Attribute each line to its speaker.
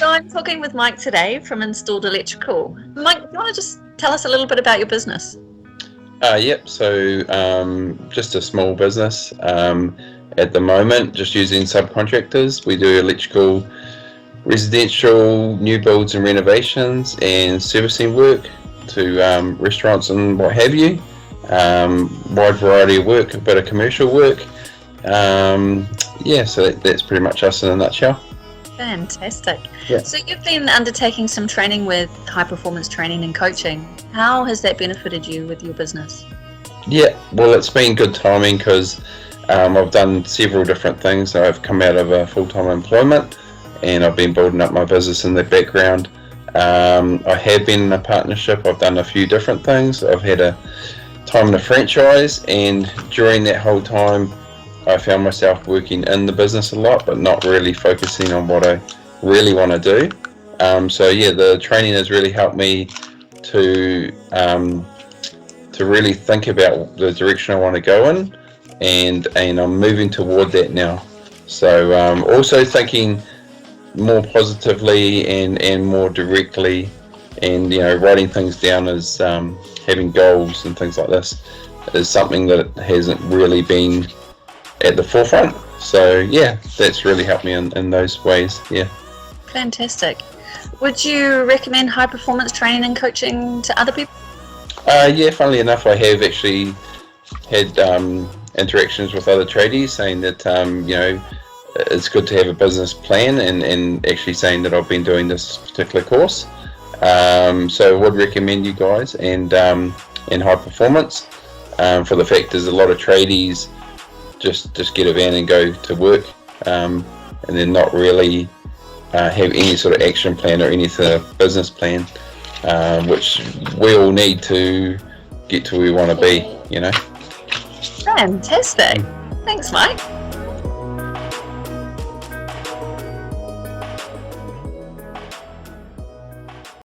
Speaker 1: I'm talking with Mike today from Installed Electrical. Mike, do you want to just tell us a little bit about your business?
Speaker 2: Yep, so just a small business at the moment, just using subcontractors. We do electrical, residential, new builds and renovations, and servicing work to restaurants and what have you. Wide variety of work, a bit of commercial work. Yeah, so that's pretty much us in a nutshell.
Speaker 1: Fantastic.
Speaker 2: Yeah.
Speaker 1: So you've been undertaking some training with high performance training and coaching. How has that benefited you with your business?
Speaker 2: Yeah, well, it's been good timing because I've done several different things. I've come out of a full-time employment and I've been building up my business in the background. I have been in a partnership. I've done a few different things. I've had a time in a franchise, and during that whole time I found myself working in the business a lot but not really focusing on what I really want to do. So yeah, the training has really helped me to really think about the direction I want to go in, and I'm moving toward that now. So also thinking more positively and more directly, and writing things down as having goals and things like this is something that hasn't really been at the forefront. So yeah, that's really helped me in those ways. Yeah.
Speaker 1: Fantastic. Would you recommend high performance training and coaching to other people?
Speaker 2: Yeah, funnily enough, I have actually had interactions with other tradies saying that it's good to have a business plan, and actually saying that I've been doing this particular course. So I would recommend you guys and high performance, for the fact there's a lot of tradies just get a van and go to work, and then not really have any sort of action plan or any sort of business plan, which we all need to get to where we want to be.
Speaker 1: Fantastic. Thanks, Mike.